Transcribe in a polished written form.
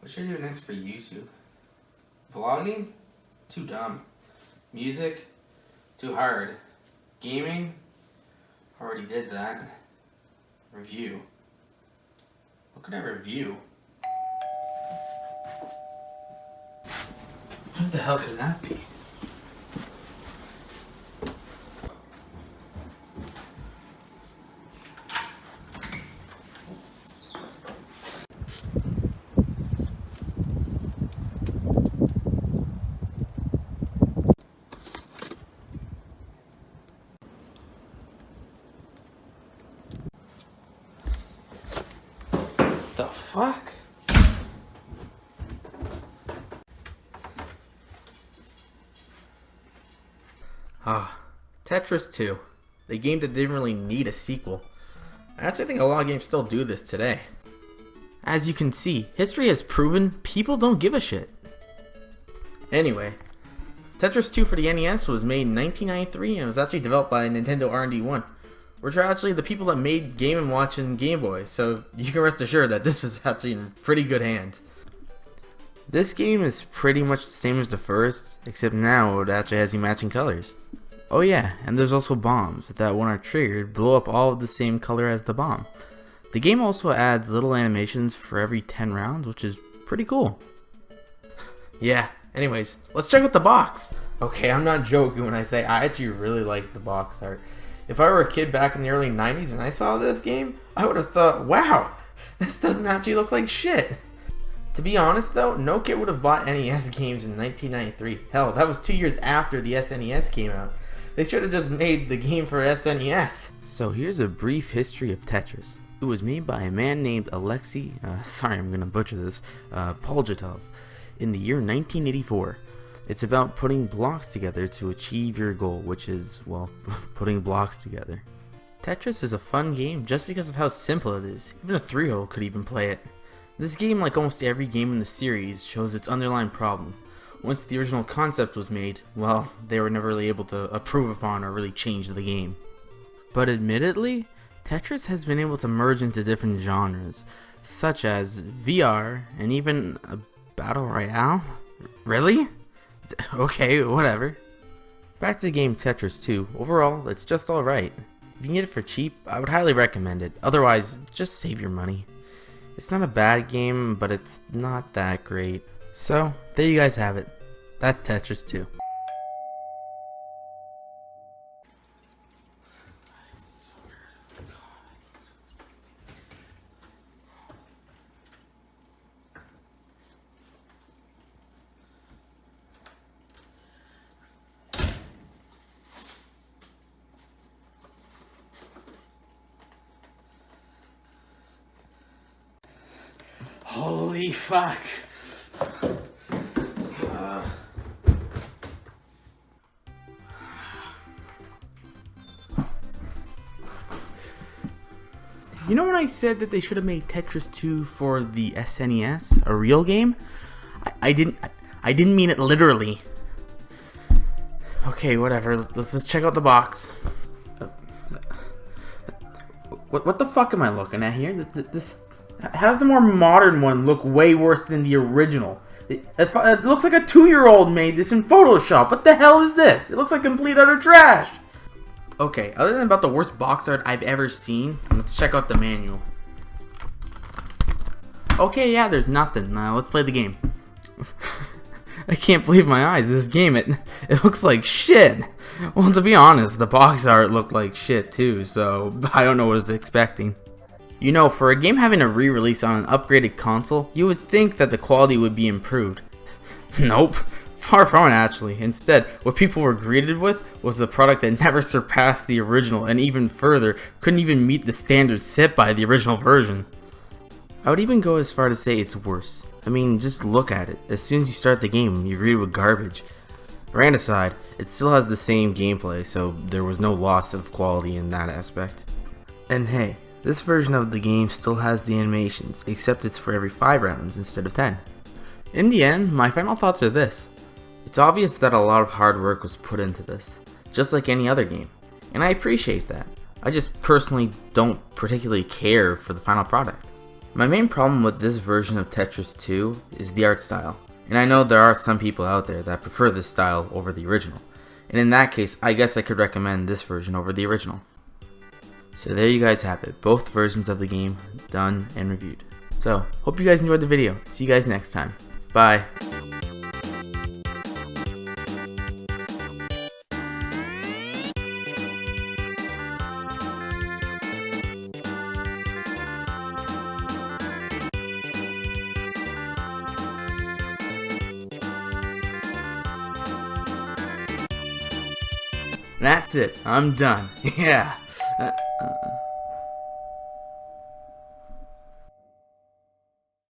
What should I do next for YouTube? Vlogging? Too dumb. Music? Too hard. Gaming? Already did that. Review. What could I review? What the hell could that be? The fuck? Tetris 2. The game that didn't really need a sequel. I actually think a lot of games still do this today. As you can see, history has proven people don't give a shit. Anyway, Tetris 2 for the NES was made in 1993 and it was actually developed by Nintendo R&D 1. Which are actually the people that made Game & Watch and Game Boy, so you can rest assured that this is actually in pretty good hands. This game is pretty much the same as the first, except now it actually has the matching colors. Oh yeah, and there's also bombs that when are triggered blow up all of the same color as the bomb. The game also adds little animations for every 10 rounds, which is pretty cool. Yeah, anyways, let's check out the box. Okay, I'm not joking when I say I actually really like the box art. If I were a kid back in the early 90s and I saw this game, I would have thought, wow, this doesn't actually look like shit. To be honest though, no kid would have bought NES games in 1993. Hell, that was 2 years after the SNES came out. They should have just made the game for SNES. So here's a brief history of Tetris. It was made by a man named Alexei, sorry I'm gonna butcher this, Polgatov, in the year 1984. It's about putting blocks together to achieve your goal, which is, well, putting blocks together. Tetris is a fun game just because of how simple it is. Even a 3-year-old could even play it. This game, like almost every game in the series, shows its underlying problem. Once the original concept was made, well, they were never really able to improve upon or really change the game. But admittedly, Tetris has been able to merge into different genres, such as VR and even a battle royale. Really? Okay, whatever. Back to the game Tetris 2. Overall, it's just alright. If you can get it for cheap, I would highly recommend it. Otherwise, just save your money. It's not a bad game, but it's not that great. So, there you guys have it. That's Tetris 2. Holy fuck. You know when I said that they should have made Tetris 2 for the SNES, a real game? I didn't mean it literally. Okay, whatever. Let's just check out the box. What the fuck am I looking at here? This how does the more modern one look way worse than the original? It looks like a 2-year-old made this in Photoshop. What the hell is this? It looks like complete utter trash. Okay, other than about the worst box art I've ever seen, let's check out the manual. Okay, yeah, there's nothing. Let's play the game. I can't believe my eyes. This game, it looks like shit. Well, to be honest, the box art looked like shit too, so I don't know what I was expecting. You know, for a game having a re-release on an upgraded console, you would think that the quality would be improved. Nope. Far from it, actually. Instead, what people were greeted with was a product that never surpassed the original, and even further, couldn't even meet the standards set by the original version. I would even go as far to say it's worse. I mean, just look at it. As soon as you start the game, you're greeted with garbage. Rant aside, it still has the same gameplay, so there was no loss of quality in that aspect. And hey, this version of the game still has the animations, except it's for every 5 rounds instead of 10. In the end, my final thoughts are this. It's obvious that a lot of hard work was put into this, just like any other game, and I appreciate that. I just personally don't particularly care for the final product. My main problem with this version of Tetris 2 is the art style, and I know there are some people out there that prefer this style over the original, and in that case I guess I could recommend this version over the original. So there you guys have it, both versions of the game done and reviewed. So, hope you guys enjoyed the video. See you guys next time. Bye. That's it. I'm done. Yeah.